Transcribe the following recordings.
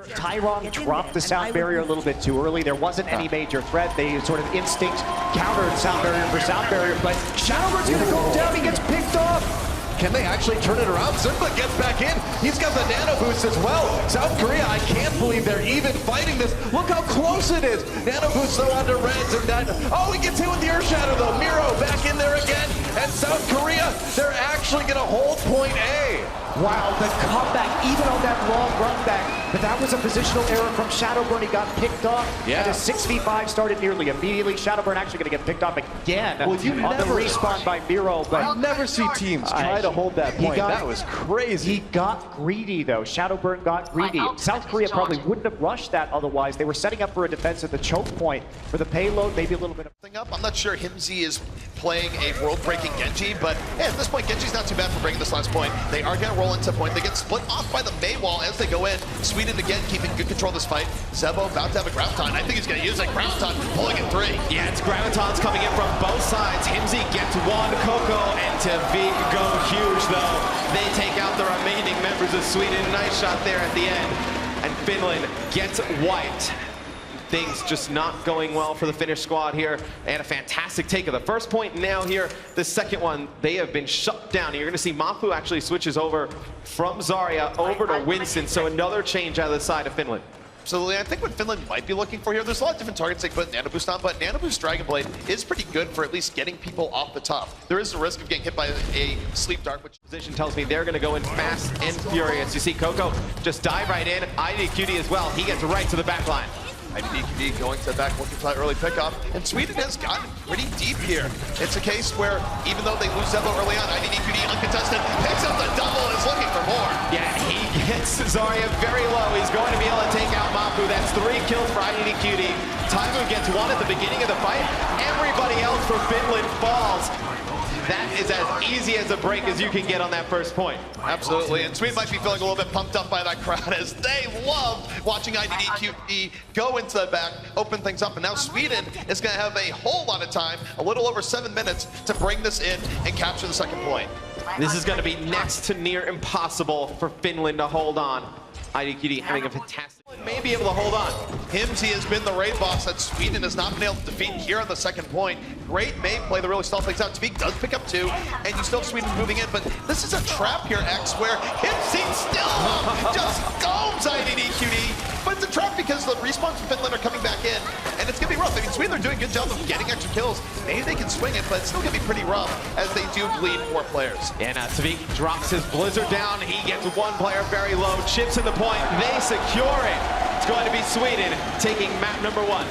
Tyron dropped the sound barrier a little bit too early. There wasn't any major threat. They sort of instinct countered sound barrier for sound barrier, but Shadowbird's gonna go down. He gets picked off. Can they actually turn it around? Zimba gets back in. He's got the nano boost as well. South Korea, I can't believe they're even fighting this. Look how close it is. Nano boost though onto Reds and that. Oh, he gets hit with the Earth Shadow though. Miro back in there again. And South Korea, they're actually gonna hold point A. Wow, the comeback, even on that long run back, but that was a positional error from Shadowburn. He got picked off, and a 6v5 started nearly immediately. Shadowburn actually going to get picked off again on the respawn by Miro. But I'll never see teams try to hold that point. That was crazy. He got greedy, though. Shadowburn got greedy. South Korea probably wouldn't have rushed that otherwise. They were setting up for a defense at the choke point for the payload, maybe a little bit of thing up. I'm not sure Himsy is playing a world-breaking Genji, but hey, at this point, Genji's not too bad for bringing this last point. They are going to roll into point. They get split off by the Mei wall as they go in. Sweden again keeping good control of this fight. Zebo about to have a Graviton. I think he's going to use it. Graviton pulling in 3. Yeah, it's Gravitons coming in from both sides. Himsy gets one, Coco and Tavik go huge though. They take out the remaining members of Sweden. Nice shot there at the end. And Finland gets wiped. Things just not going well for the Finnish squad here. They had a fantastic take of the first point. Now here, the second one, they have been shut down. You're gonna see Mafu actually switches over from Zarya over to Winston. So another change out of the side of Finland. Absolutely. I think what Finland might be looking for here, there's a lot of different targets they can put Nano Boost on, but Nano Boost Dragon Blade is pretty good for at least getting people off the top. There is a risk of getting hit by a Sleep Dart, which position tells me they're going to go in fast and furious. You see Coco just dive right in. IDQD as well. He gets right to the back line. IDQD going to the back, looking for that early pickoff, and Sweden has gotten pretty deep here. It's a case where even though they lose Zebo early on, IDQD uncontested, picks up the double and is looking for more. Yeah, he gets Zarya very low. He's going to be able to take out Mafu. That's 3 kills for IDQD. Taimu gets 1 at the beginning of the fight. Everybody else for Finland falls. That is as easy as a break as you can get on that first point. Absolutely, and Sweden might be feeling a little bit pumped up by that crowd as they love watching IDQD go into the back, open things up, and now Sweden is going to have a whole lot of time, a little over 7 minutes, to bring this in and capture the second point. This is going to be next to near impossible for Finland to hold on. IDQD having a fantastic, may be able to hold on. Himsy has been the raid boss that Sweden has not been able to defeat here on the second point. Great May play to really stall things out. Tavik does pick up 2, and you still have Sweden moving in, but this is a trap here, X, where Himsy still just domes IDQD, but it's a trap because the respawns from Finland are coming back in, and it's going to be rough. I mean, Sweden are doing a good job of getting extra kills. Maybe they can swing it, but it's still going to be pretty rough as they do bleed 4 players. And Tavik drops his Blizzard down. He gets 1 player very low, chips in the point. They secure it. It's going to be Sweden taking map number 1.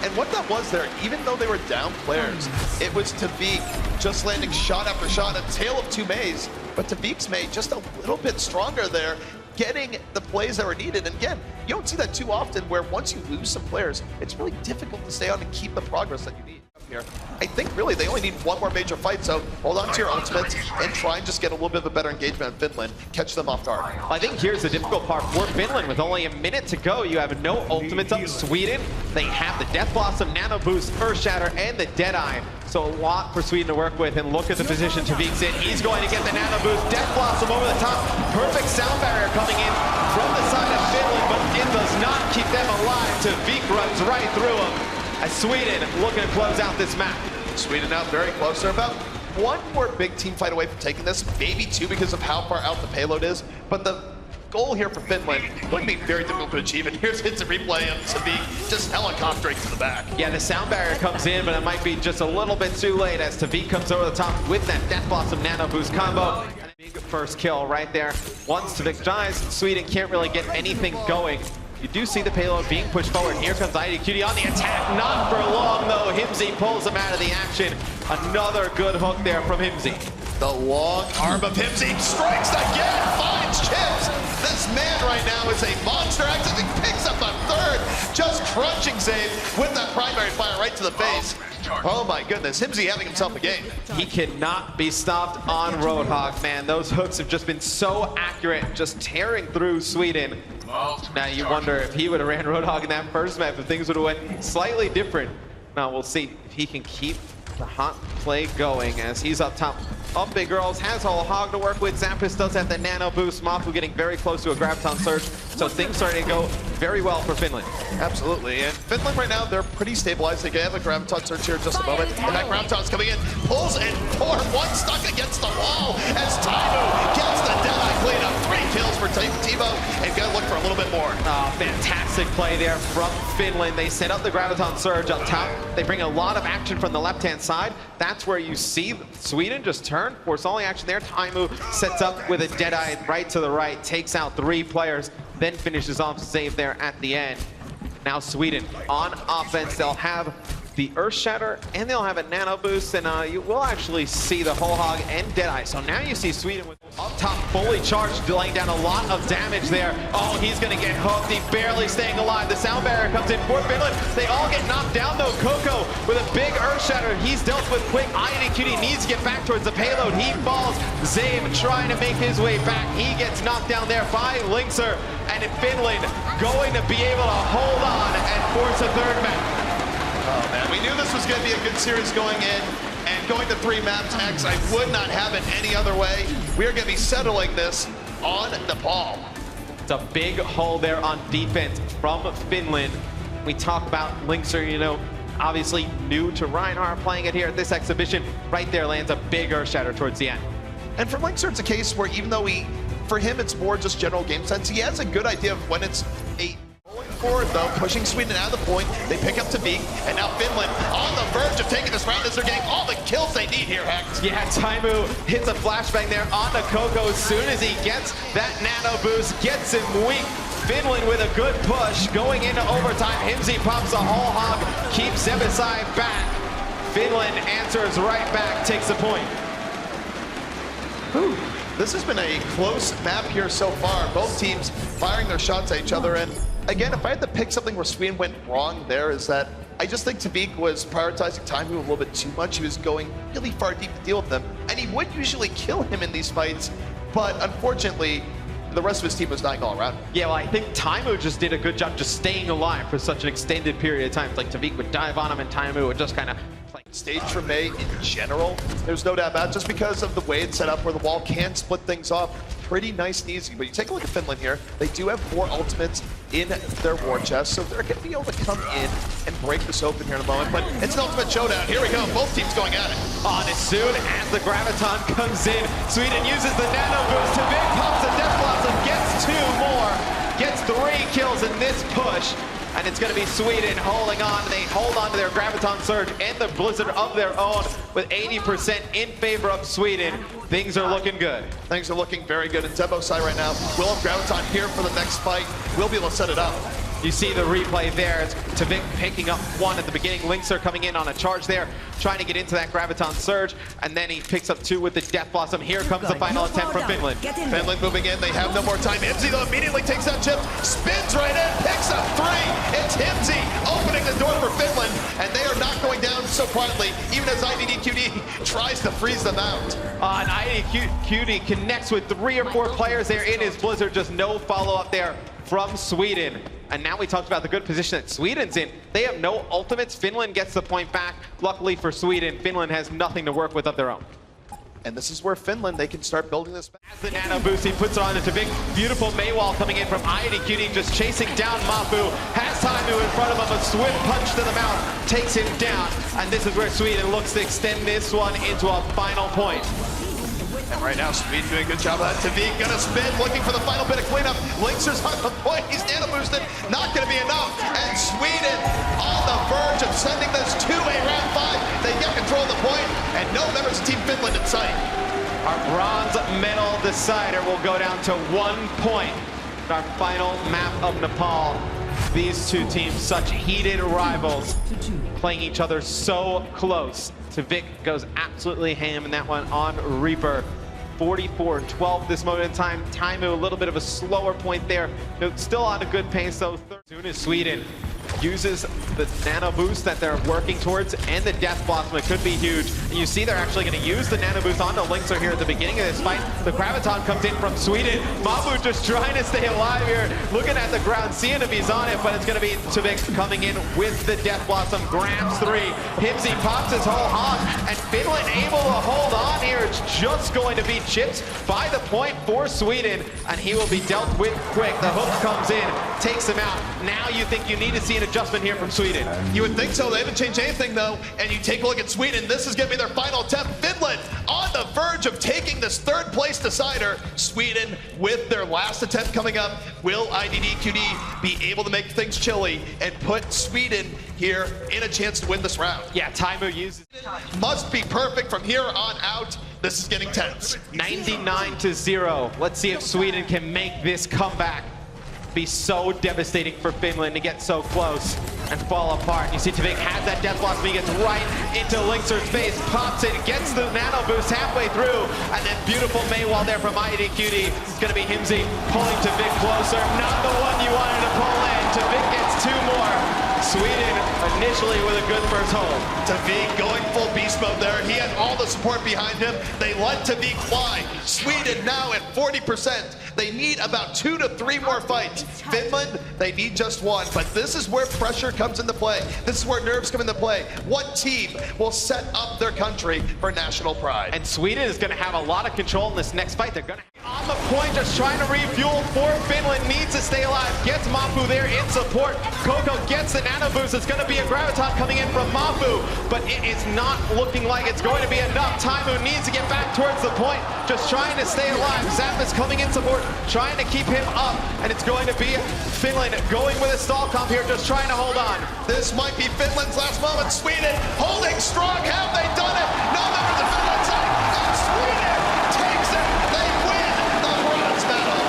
And what that was there, even though they were down players, it was Tavik just landing shot after shot, a tale of 2 Mays, but Tavik's May just a little bit stronger there, getting the plays that were needed. And again, you don't see that too often where once you lose some players, it's really difficult to stay on and keep the progress that you need here. I think really they only need 1 more major fight, so hold on to your ultimates and try and just get a little bit of a better engagement in Finland, catch them off guard. I think here's the difficult part for Finland. With only a minute to go, you have no ultimates up. Sweden, they have the Death Blossom, Nano Boost, Earth Shatter, and the Deadeye. So a lot for Sweden to work with, and look at the position Tavik's in. He's going to get the Nano Boost, Death Blossom over the top. Perfect sound barrier coming in from the side of Finland, but it does not keep them alive. Tavik runs right through him as Sweden looking to close out this map. Sweden now very close. They're about 1 more big team fight away from taking this, maybe 2 because of how far out the payload is, but the goal here for Finland would be very difficult to achieve, and here's hits a replay of Tavik just helicoptering to the back. Yeah, the sound barrier comes in, but it might be just a little bit too late as Tavik comes over the top with that Death Blossom Nano Boost combo. And a big first kill right there. Once Tavik dies, Sweden can't really get anything going. You do see the payload being pushed forward. Here comes IDQD on the attack. Not for long, though. Himsy pulls him out of the action. Another good hook there from Himsy. The long arm of Himsy strikes again, finds chips. This man right now is a monster. Actually, he picks up a 3rd, just crunching save with that primary fire right to the face. Oh my goodness, Himsy having himself a game. He cannot be stopped on Roadhog, man. Those hooks have just been so accurate, just tearing through Sweden. Now you wonder if he would have ran Roadhog in that first map, if things would have went slightly different. Now we'll see if he can keep the hot play going as he's up top. Up Big Girls has Hog to work with. Zappis does have the Nano Boost. Mafu getting very close to a Graviton Surge. So things starting to go very well for Finland. Absolutely, and Finland right now, they're pretty stabilized. They have a Graviton search here in just a moment. And that Graviton's coming in, pulls and four, one stuck against the wall as Taimu gets the Deadeye cleanup. 3 kills for Timo, and gonna look for a little bit more. Oh, fantastic play there from Finland. They set up the Graviton Surge up top. They bring a lot of action from the left-hand side. That's where you see Sweden just turn, force only action there. Taimu sets up with a Deadeye right to the right, takes out 3 players, then finishes off save there at the end. Now Sweden on offense, they'll have the Earth Shatter and they'll have a Nano Boost, and you will actually see the Whole Hog and Deadeye. So now you see Sweden with up top fully charged, laying down a lot of damage there. Oh, he's gonna get hooked, he's barely staying alive. The sound barrier comes in for Finland. They all get knocked down though. Coco with a big Earth Shatter, he's dealt with quick. IDQD needs to get back towards the payload. He falls. Zabe trying to make his way back. He gets knocked down there by Linkser, and Finland going to be able to hold on and force a third map. Oh man, we knew this was going to be a good series going in, and going to 3 maps X, I would not have it any other way. We are going to be settling this on Nepal. It's a big hole there on defense from Finland. We talk about Linkser, you know, obviously new to Reinhardt, playing it here at this exhibition. Right there lands a big Earth Shatter towards the end. And for Linkser, it's a case where even though for him, it's more just general game sense. He has a good idea of when it's a forward though, pushing Sweden out of the point. They pick up to Vik, and now Finland on the verge of taking this round as they're getting all the kills they need here, Hex. Yeah, Taimu hits a flashbang there onto Coco as soon as he gets that Nano Boost, gets him weak. Finland with a good push, going into overtime. Himsy pops a Whole Hog, keeps Zebesai back. Finland answers right back, takes the point. Whew. This has been a close map here so far. Both teams firing their shots at each other, and again, if I had to pick something where Sweden went wrong there, is that I just think Tavik was prioritizing Taimu a little bit too much. He was going really far deep to deal with them, and he would usually kill him in these fights, but unfortunately, the rest of his team was dying all around. Yeah, well, I think Taimu just did a good job just staying alive for such an extended period of time. Like Tavik would dive on him, and Taimu would just kind of play. Stage for May in general, there's no doubt about it, just because of the way it's set up where the wall can split things off pretty nice and easy. But you take a look at Finland here, they do have 4 ultimates in their war chest, so they're going to be able to come in and break this open here in a moment. But it's an ultimate showdown. Here we go, both teams going at it. On as soon as the Graviton comes in, Sweden uses the Nano Boost. Tavik pops a Death Blossom, gets 2 more, gets 3 kills in this push. And it's going to be Sweden holding on. They hold on to their Graviton Surge and the Blizzard of their own with 80% in favor of Sweden. Things are looking good. Things are looking very good. And Zebosai right now will have Graviton here for the next fight. We'll be able to set it up. You see the replay there. It's Tavik picking up 1 at the beginning. Linkser coming in on a charge there, trying to get into that Graviton Surge, and then he picks up 2 with the Death Blossom. Here comes the final attempt from Finland. Finland moving in. They have no more time. Himsy, though, immediately takes that chip, spins right in, picks up 3. It's Himsy opening the door for Finland, and they are not going down so quietly, even as IDQD tries to freeze them out. And IDQD connects with 3 or 4 players there in his Blizzard. Just no follow-up there from Sweden. And now we talked about the good position that Sweden's in. They have no ultimates. Finland gets the point back. Luckily for Sweden, Finland has nothing to work with of their own. And this is where Finland, they can start building this back. As the Nano Boost, he puts it on into Tavik. Beautiful Maywall coming in from IDQD, just chasing down Mafu. Has Taimu in front of him, a swift punch to the mouth, takes him down. And this is where Sweden looks to extend this one into a final point. And right now, Sweden doing a good job of that. Tavik gonna spin, looking for the final bit of cleanup. Linkser's on the point, he's nano boosted, not gonna be enough. And Sweden on the verge of sending this to a round 5. They get control of the point, and no members of Team Finland in sight. Our bronze medal decider will go down to 1 point. Our final map of Nepal. These 2 teams, such heated rivals, playing each other so close. Tavik goes absolutely ham in that one on Reaper. 44-12 this moment in time. Taimu a little bit of a slower point there. Still on a good pace though. Soon as Sweden uses the nano boost that they're working towards and the death blossom. It could be huge. And you see they're actually going to use the nano boost on the Lynxer here at the beginning of this fight. The Graviton comes in from Sweden. Mabu just trying to stay alive here, looking at the ground, seeing if he's on it, but it's going to be Tvik coming in with the death blossom. Grabs 3. Himsy pops his whole hog, and Finland able to hold on here. It's just going to be chipped by the point for Sweden, and he will be dealt with quick. The hook comes in, takes him out. Now you think you need to see an adjustment here from Sweden. You would think so. They haven't changed anything, though. And you take a look at Sweden. This is going to be their final attempt. Finland on the verge of taking this third place decider. Sweden with their last attempt coming up. Will IDDQD be able to make things chilly and put Sweden here in a chance to win this round? Yeah, Taimu uses Must be perfect from here on out. This is getting tense. 99-0. Let's see if Sweden can make this comeback. Be so devastating for Finland to get so close and fall apart. You see Tvik has that death blossom. He gets right into Lynxer's face, pops it, gets the nano boost halfway through, and then beautiful Maywall there from IDQD. It's going to be Himsy pulling Tvik closer. Not the one you wanted to pull in. Tvik gets 2 more. Sweden initially with a good first hold. Tvik going full beast mode there. He had all the support behind him. They let Tvik fly. Sweden now at 40%. They need about 2 to 3 more fights. Finland, they need just 1. But this is where pressure comes into play. This is where nerves come into play. What team will set up their country for national pride? And Sweden is going to have a lot of control in this next fight. They're going to on the point, just trying to refuel for Finland. Needs to stay alive. Gets Mapu there in support. Coco gets the nano boost. It's going to be a Graviton coming in from Mapu, but it is not looking like it's going to be enough. Taimu needs to get back towards the point, just trying to stay alive. Zap is coming in support, trying to keep him up, and it's going to be Finland going with a stall comp here, just trying to hold on. This might be Finland's last moment. Sweden holding strong. Have they done it? No members of Finland side. And Sweden takes it. They win the bronze medal.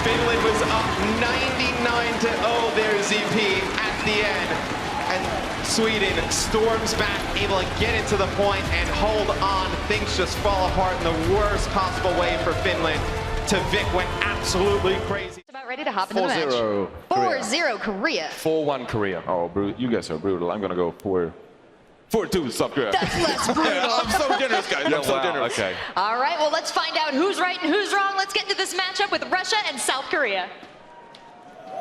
Finland was up 99-0 there, ZP, at the end. And Sweden storms back, able to get into the point and hold on. Things just fall apart in the worst possible way for Finland. Tvik went absolutely crazy. About ready to hop into the match. 4-0 4-0 Korea. 4-1 Korea. Oh, you guys are brutal. I'm gonna go 4-2 South Korea. That's less brutal. I'm so generous, guys. I'm so generous. Okay. All right, well, let's find out who's right and who's wrong. Let's get into this matchup with Russia and South Korea.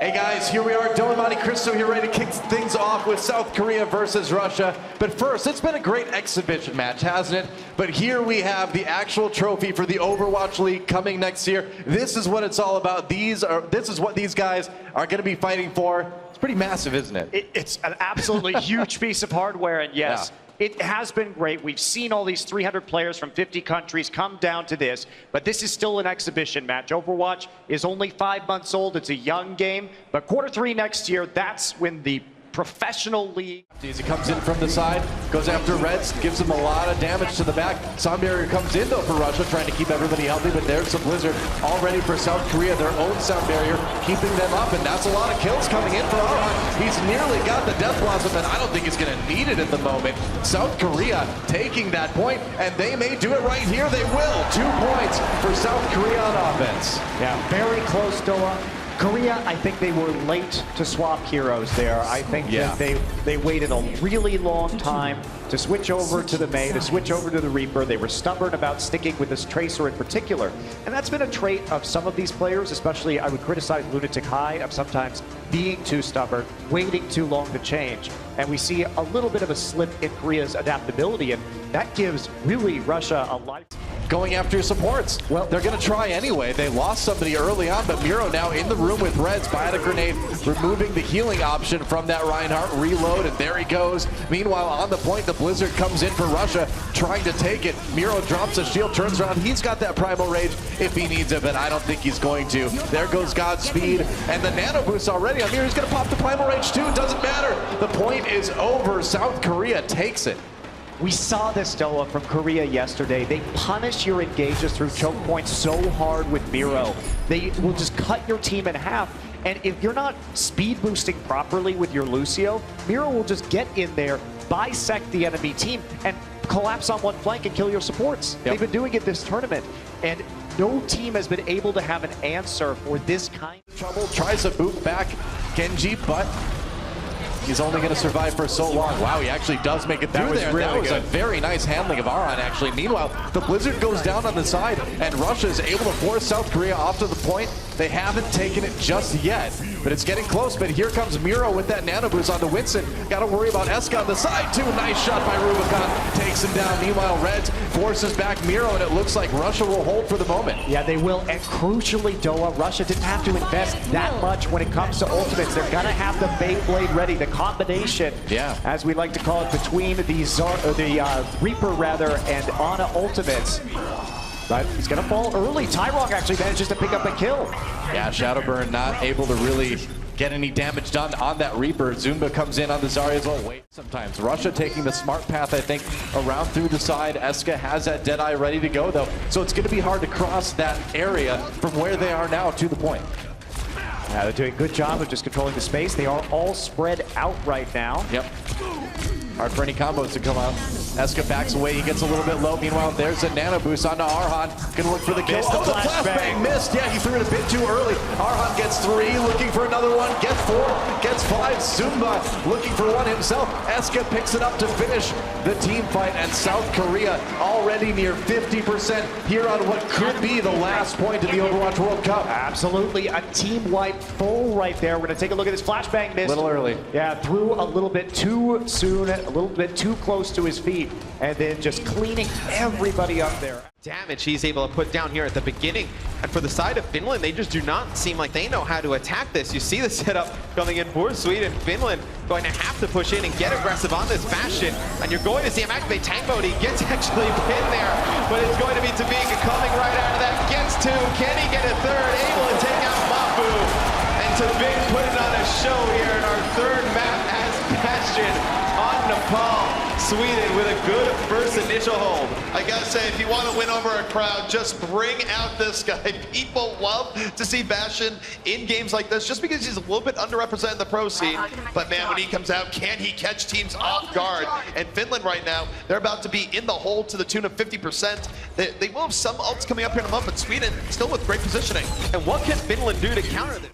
Hey guys, here we are, Dylan Monte Cristo here, ready to kick things off with South Korea versus Russia. But first, it's been a great exhibition match, hasn't it? But here we have the actual trophy for the Overwatch League coming next year. This is what it's all about. This is what these guys are going to be fighting for. It's pretty massive, isn't it? It's an absolutely huge piece of hardware, and yes. Yeah. It has been great. We've seen all these 300 players from 50 countries come down to this, but this is still an exhibition match. Overwatch is only 5 months old. It's a young game, but Q3 next year, that's when the professional league. As he comes in from the side, goes after Reds, gives him a lot of damage to the back. Sound barrier comes in though for Russia, trying to keep everybody healthy, but there's the Blizzard all ready for South Korea, their own sound barrier, keeping them up, and that's a lot of kills coming in for Arhan. He's nearly got the Death Blossom, and I don't think he's going to need it at the moment. South Korea taking that point, and they may do it right here. They will. 2 points for South Korea on offense. Yeah, very close, Doa. Korea, I think they were late to swap heroes there. I think that they waited a really long time to switch over to the Mei, to switch over to the Reaper. They were stubborn about sticking with this Tracer in particular. And that's been a trait of some of these players, especially I would criticize Lunatic High of sometimes being too stubborn, waiting too long to change. And we see a little bit of a slip in Korea's adaptability, and that gives really Russia a life. Going after supports. Well, they're going to try anyway. They lost somebody early on, but Miro now in the room with Reds. Biotic Grenade removing the healing option from that Reinhardt reload, and there he goes. Meanwhile, on the point, the Blizzard comes in for Russia, trying to take it. Miro drops a shield, turns around. He's got that Primal Rage if he needs it, but I don't think he's going to. There goes Godspeed, and the Nano Boost already on Miro. He's going to pop the Primal Rage too. It doesn't matter. The point is over. South Korea takes it. We saw this, Doa, from Korea yesterday. They punish your engages through choke points so hard with Miro. They will just cut your team in half. And if you're not speed boosting properly with your Lucio, Miro will just get in there, bisect the enemy team, and collapse on one flank and kill your supports. They've been doing it this tournament. And No team has been able to have an answer for this kind of Trouble, tries to boot back Genji, but he's only going to survive for so long. Wow, he actually does make it through there. That was a very nice handling of Aron, actually. Meanwhile, the Blizzard goes down on the side, and Russia is able to force South Korea off to the point. They haven't taken it just yet, but it's getting close. But here comes Miro with that nano boost onto Winston. Got to worry about Eska on the side, too. Nice shot by Rubicon. Takes him down. Meanwhile, Reds forces back Miro, and it looks like Russia will hold for the moment. Yeah, they will. And crucially, Doa, Russia didn't have to invest that much when it comes to ultimates. They're going to have the Beyblade ready. The combination, as we like to call it, between the Reaper, rather, and Ana ultimates. But he's going to fall early. Tyrong actually manages to pick up a kill. Yeah, Shadowburn not able to really get any damage done on that Reaper. Zumba comes in on the Zarya as well. Wait, sometimes Russia taking the smart path, I think, around through the side. Eska has that Deadeye ready to go, though. So it's going to be hard to cross that area from where they are now to the point. Yeah, they're doing a good job of just controlling the space. They are all spread out right now. Yep. Hard for any combos to come out. Eska backs away, he gets a little bit low. Meanwhile, there's a nano boost onto Arhan. Gonna look for the kill. Missed the flashbang missed. Yeah, he threw it a bit too early. Arhan gets 3, looking for another one. Gets 4, gets 5. Zumba looking for one himself. Eska picks it up to finish the team fight, and South Korea already near 50% here on what could be the last point of the Overwatch World Cup. Absolutely, a team wipe full right there. We're gonna take a look at this flashbang miss. A little early. Yeah, threw a little bit too soon, a little bit too close to his feet, and then just cleaning everybody up there. Damage he's able to put down here at the beginning. And for the side of Finland, they just do not seem like they know how to attack this. You see the setup coming in for Sweden. Finland going to have to push in and get aggressive on this Bastion. And you're going to see him activate tank mode. He gets actually pinned there, but it's going to be Tabika coming right out of that. Gets 2. Can he get a third? Able to take out Mafu. And Tabik putting on a show here in our third map as Bastion on Nepal. Sweden with a good first initial hold. I gotta say, if you want to win over a crowd, just bring out this guy. People love to see Bastion in games like this, just because he's a little bit underrepresented in the pro scene. But man, when he comes out, can he catch teams off guard? And Finland right now, they're about to be in the hole to the tune of 50%. They will have some ults coming up here in a month, but Sweden still with great positioning. And what can Finland do to counter this?